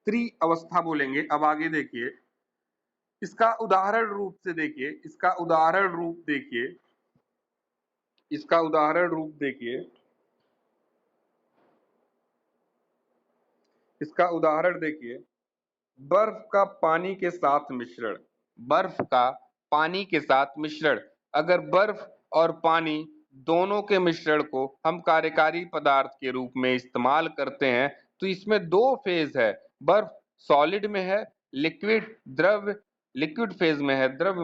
त्रिअवस्था बोलेंगे। अब आगे देखिए, इसका उदाहरण रूप से देखिए, इसका उदाहरण रूप देखिए, इसका उदाहरण रूप देखिए, इसका उदाहरण देखिए, बर्फ का पानी के साथ मिश्रण। बर्फ का पानी के साथ मिश्रण। अगर बर्फ और पानी दोनों के मिश्रण को हम कार्यकारी पदार्थ के रूप में इस्तेमाल करते हैं तो इसमें दो फेज है। बर्फ सॉलिड में है, लिक्विड द्रव लिक्विड फेज में है, द्रव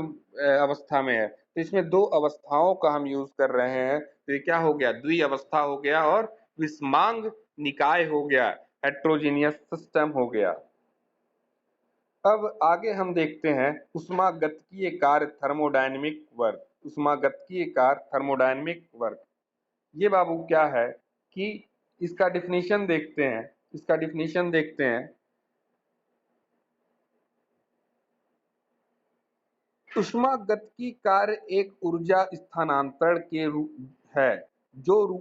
अवस्था में है। तो इसमें दो अवस्थाओं का हम यूज कर रहे हैं। तो ये क्या हो गया, द्विअवस्था हो गया और विषमांग निकाय हो गया, हेट्रोजीनियस सिस्टम हो गया। अब आगे हम देखते हैं ऊष्मागतिकीय कार्य थर्मोडायनेमिक वर्क। ऊष्मागतिकीय कार्य थर्मोडायनेमिक वर्क, ये बाबू क्या है कि इसका डिफिनीशन देखते हैं, इसका डिफिनीशन देखते हैं। ऊष्मागतिकीय कार्य एक ऊर्जा स्थानांतरण के रूप है जो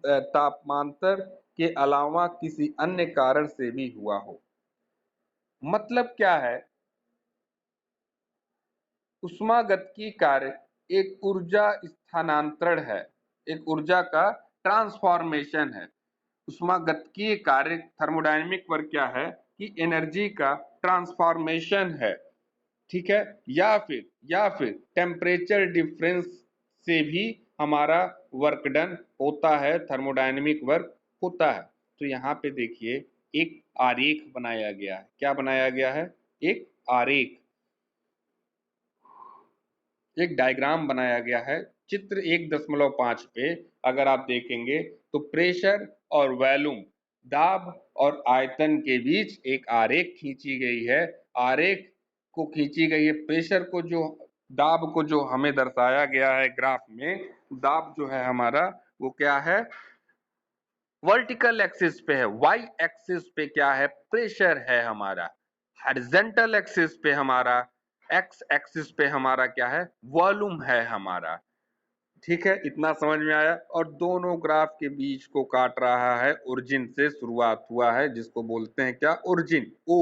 तापमांतर के अलावा किसी अन्य कारण से भी हुआ हो। मतलब क्या है, ऊष्मागतिकीय कार्य एक ऊर्जा स्थानांतरण है, एक ऊर्जा का ट्रांसफॉर्मेशन है। ऊष्मागतिकीय कार्य थर्मोडायनेमिक वर्क क्या है कि एनर्जी का ट्रांसफॉर्मेशन है, ठीक है, या फिर टेम्परेचर डिफरेंस से भी हमारा वर्क डन होता है, थर्मोडायनेमिक वर्क होता है। तो यहाँ पे देखिए एक आरेख बनाया गया है। क्या बनाया गया है, एक आरेख, एक डायग्राम बनाया गया है। चित्र 1.5 पे अगर आप देखेंगे तो प्रेशर और वॉल्यूम, दाब और आयतन के बीच एक आरेख खींची गई है। आरेख को खींची गई है, प्रेशर को जो, दाब को जो हमें दर्शाया गया है ग्राफ में, दाब जो है हमारा वो क्या है, वर्टिकल एक्सिस पे है। वाई एक्सिस पे क्या है, प्रेशर है हमारा। हॉरिजॉन्टल एक्सिस पे हमारा, एक्स एक्सिस पे हमारा क्या है, वॉल्यूम है हमारा। ठीक है, इतना समझ में आया। और दोनों ग्राफ के बीच को काट रहा है, ओरिजिन से शुरुआत हुआ है जिसको बोलते हैं क्या, ओरिजिन, ओ,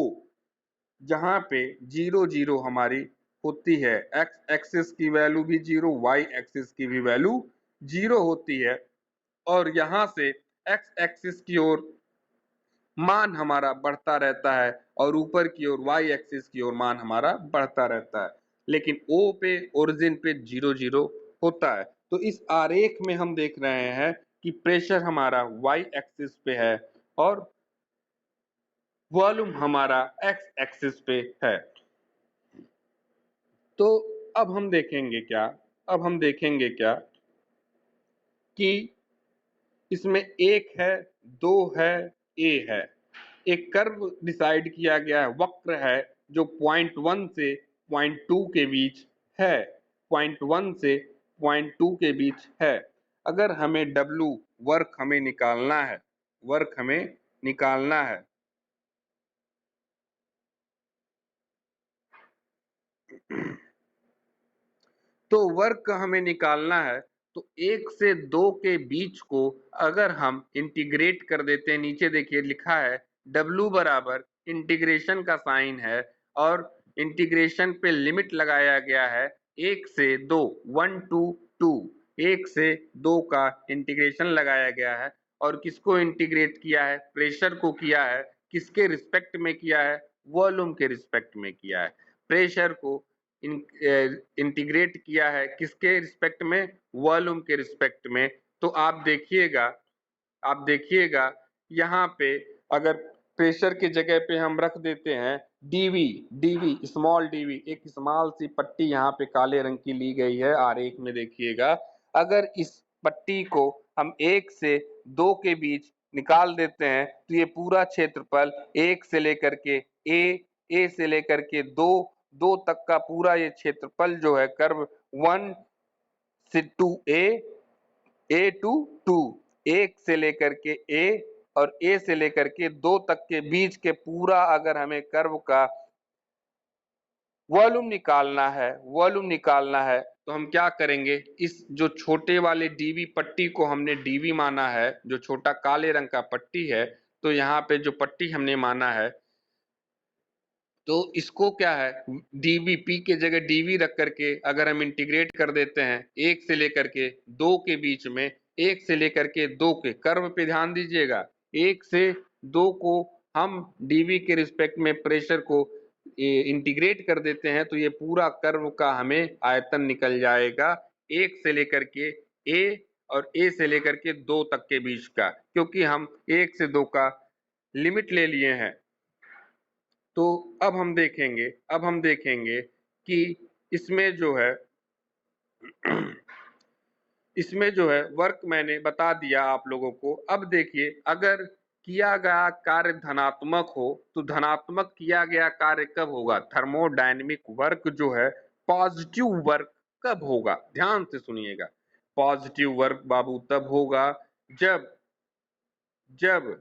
जहां पे 0 0 हमारी होती है। एक्स एक्सिस की वैल्यू भी 0, वाई एक्सिस की भी वैल्यू 0 होती है। और यहाँ से एक्स एक्सिस की ओर मान हमारा बढ़ता रहता है और ऊपर की ओर वाई एक्सिस की ओर मान हमारा बढ़ता रहता है। लेकिन ओ पे, ओरिजिन पे 0 0 होता है। तो इस आरेख में हम देख रहे हैं कि प्रेशर हमारा वाई एक्सिस पे है और वॉल्यूम हमारा एक्स एक्सिस पे है। तो अब हम देखेंगे क्या, अब हम देखेंगे क्या कि इसमें एक है, दो है, ए है। एक कर्व डिसाइड किया गया है, वक्र है जो पॉइंट 1 से पॉइंट 2 के बीच है, पॉइंट 1 से पॉइंट 2 के बीच है। अगर हमें W वर्क हमें निकालना है, वर्क हमें निकालना है, तो वर्क हमें निकालना है तो 1 से 2 के बीच को अगर हम इंटीग्रेट कर देते हैं, नीचे देखिए लिखा है W बराबर इंटीग्रेशन का साइन है और इंटीग्रेशन पे लिमिट लगाया गया है 1 से 2, 1 to 2, 1 से 2 का इंटीग्रेशन लगाया गया है। और किसको इंटीग्रेट किया है, प्रेशर को किया है। किसके रिस्पेक्ट में किया है, वॉल्यूम के रिस्पेक्ट में किया है। प्रेशर को इंटीग्रेट किया है किसके रिस्पेक्ट में, वॉल्यूम के रिस्पेक्ट में। तो आप देखिएगा यहाँ पे अगर प्रेशर की जगह पे हम रख देते हैं डीवी, डीवी स्मॉल डीवी, एक स्मॉल सी पट्टी यहाँ पे काले रंग की ली गई है आरेख में, देखिएगा। अगर इस पट्टी को हम 1 से 2 के बीच निकाल देते हैं तो ये पूरा क्षेत्रफल 1 से लेकर के ए से लेकर के 2 तक का पूरा ये क्षेत्रफल जो है कर्व 1 से 2 ए टू 2, 1 से लेकर के ए और ए से लेकर के 2 तक के बीच के पूरा अगर हमें कर्व का वॉल्यूम निकालना है, वॉल्यूम निकालना है तो हम क्या करेंगे, इस जो छोटे वाले डीवी पट्टी को हमने डीवी माना है, जो छोटा काले रंग का पट्टी है, तो यहाँ पे जो पट्टी हमने माना है तो इसको क्या है, डीवी पी के जगह डीवी रख करके अगर हम इंटीग्रेट कर देते हैं 1 से लेकर के 2 के बीच में, 1 से लेकर के 2 के कर्व पे ध्यान दीजिएगा, 1 से 2 को हम डीवी के रिस्पेक्ट में प्रेशर को इंटीग्रेट कर देते हैं तो ये पूरा कर्व का हमें आयतन निकल जाएगा 1 से लेकर के ए और ए से लेकर के 2 तक के बीच का, क्योंकि हम 1 से 2 का लिमिट ले लिए हैं। तो अब हम देखेंगे कि इसमें जो है इसमें जो है वर्क मैंने बता दिया आप लोगों को। अब देखिए, अगर किया गया कार्य धनात्मक हो तो धनात्मक किया गया कार्य कब होगा? थर्मोडायनेमिक वर्क जो है पॉजिटिव वर्क कब होगा? ध्यान से सुनिएगा। पॉजिटिव वर्क बाबू तब होगा जब जब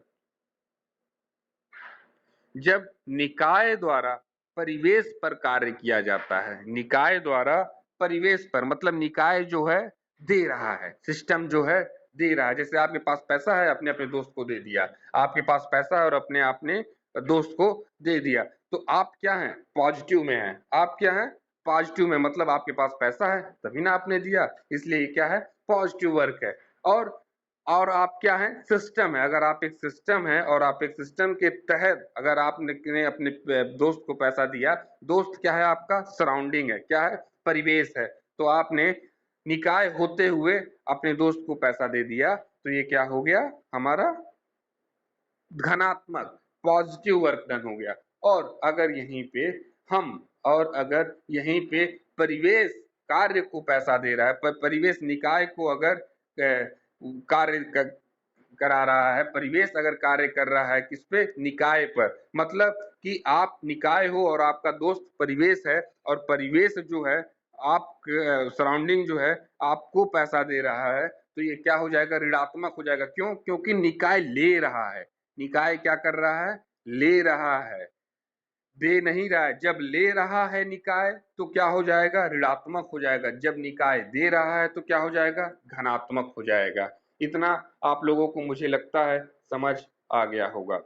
जब निकाय द्वारा परिवेश पर कार्य किया जाता है। निकाय द्वारा परिवेश पर मतलब निकाय जो है दे रहा है, सिस्टम जो है दे रहा है। जैसे आपके पास पैसा है, अपने अपने दोस्त को दे दिया, आपके पास पैसा है और अपने आपने दोस्त को दे दिया, तो आप क्या हैं? पॉजिटिव में हैं। आप क्या हैं? पॉजिटिव में, मतलब आपके पास पैसा है तभी ना आपने दिया, इसलिए ये क्या है? पॉजिटिव वर्क है। और आप क्या हैं? सिस्टम है। अगर आप एक सिस्टम है और आप एक सिस्टम के तहत अगर आपने अपने दोस्त को पैसा दिया, दोस्त क्या है? आपका सराउंडिंग है, क्या है? परिवेश है। तो आपने निकाय होते हुए अपने दोस्त को पैसा दे दिया, तो ये क्या हो गया? हमारा धनात्मक पॉजिटिव वर्क डन हो गया। और अगर यहीं पे परिवेश कार्य को पैसा दे रहा है, परिवेश निकाय को अगर कार्य करा रहा है, परिवेश अगर कार्य कर रहा है किस पे? निकाय पर। मतलब कि आप निकाय हो और आपका दोस्त परिवेश है, और परिवेश जो है आप सराउंडिंग जो है आपको पैसा दे रहा है, तो ये क्या हो जाएगा? ऋणात्मक हो जाएगा। क्यों? क्योंकि निकाय ले रहा है। निकाय क्या कर रहा है? ले रहा है, दे नहीं रहा है। जब ले रहा है निकाय तो क्या हो जाएगा? ऋणात्मक हो जाएगा। जब निकाय दे रहा है तो क्या हो जाएगा? धनात्मक हो जाएगा। इतना आप लोगों को मुझे लगता है समझ आ गया होगा।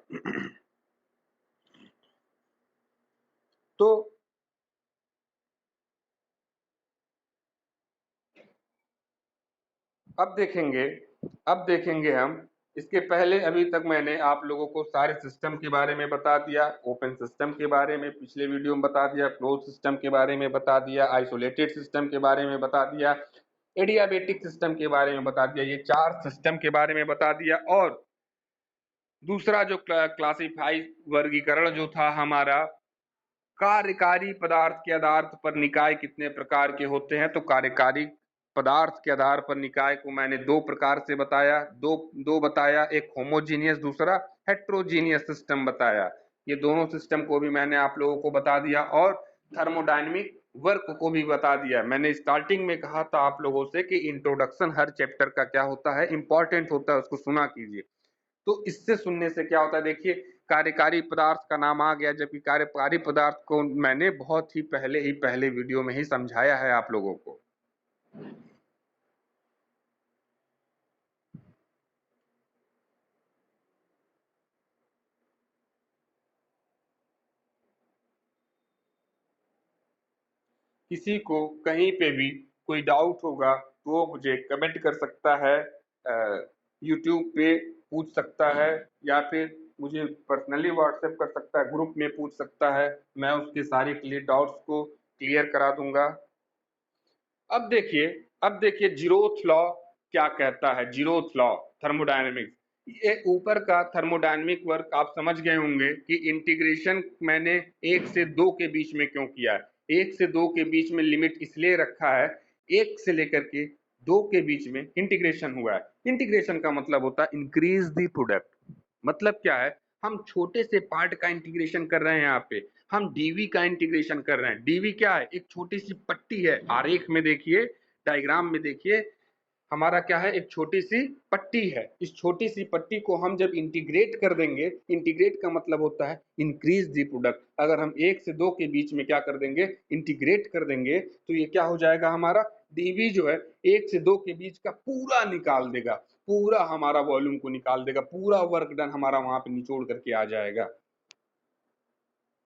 तो अब देखेंगे हम। इसके पहले अभी तक मैंने आप लोगों को सारे सिस्टम के बारे में बता दिया। ओपन सिस्टम के बारे में पिछले वीडियो में बता दिया, क्लोज सिस्टम के बारे में बता दिया, आइसोलेटेड सिस्टम के बारे में बता दिया, एडियाबेटिक सिस्टम के बारे में बता दिया। ये 4 सिस्टम के बारे में बता दिया। और दूसरा जो क्लासिफाई वर्गीकरण जो था हमारा, कार्यकारी पदार्थ के आधार पर निकाय कितने प्रकार के होते हैं, तो कार्यकारी पदार्थ के आधार पर निकाय को मैंने 2 प्रकार से बताया, दो बताया, एक होमोजीनियस, दूसरा हेट्रोजीनियस सिस्टम बताया। ये दोनों सिस्टम को भी मैंने आप लोगों को बता दिया, और थर्मोडायनेमिक वर्क को भी बता दिया। मैंने स्टार्टिंग में कहा था आप लोगों से कि इंट्रोडक्शन हर चैप्टर का क्या होता है? इंपॉर्टेंट होता है, उसको सुना कीजिए। तो इससे सुनने से क्या होता है? देखिए, कार्यकारी पदार्थ का नाम आ गया, जबकि कार्यकारी पदार्थ को मैंने बहुत ही पहले वीडियो में ही समझाया है आप लोगों को। किसी को कहीं पे भी कोई डाउट होगा तो वो मुझे कमेंट कर सकता है, यूट्यूब पे पूछ सकता है, या फिर मुझे पर्सनली व्हाट्सएप कर सकता है, ग्रुप में पूछ सकता है। मैं उसके सारे डाउट्स को क्लियर करा दूंगा। अब देखिए जीरोथ लॉ क्या कहता है। जीरोथ लॉ थर्मोडायनेमिक्स, ये ऊपर का थर्मोडायनेमिक वर्क आप समझ गए होंगे कि इंटीग्रेशन मैंने 1 से 2 के बीच में क्यों किया है। 1 से 2 के बीच में लिमिट इसलिए रखा है, 1 से लेकर के 2 के बीच में इंटीग्रेशन हुआ है। इंटीग्रेशन का मतलब होता है इंक्रीज द प्रोडक्ट। मतलब क्या है? हम छोटे से पार्ट का इंटीग्रेशन कर रहे हैं। यहाँ पे हम डीवी का इंटीग्रेशन कर रहे हैं। डीवी क्या है? एक छोटी सी पट्टी है। आरेख में देखिए, डायग्राम में देखिए, हमारा क्या है? एक छोटी सी पट्टी है। इस छोटी सी पट्टी को हम जब इंटीग्रेट कर देंगे, इंटीग्रेट का मतलब होता है इंक्रीज द प्रोडक्ट। अगर हम 1 से 2 के बीच में क्या कर देंगे? इंटीग्रेट कर देंगे, तो ये क्या हो जाएगा? हमारा डीवी जो है 1 से 2 के बीच का पूरा निकाल देगा, पूरा हमारा वॉल्यूम को निकाल देगा, पूरा वर्क डन हमारा वहां पे निचोड़ करके आ जाएगा।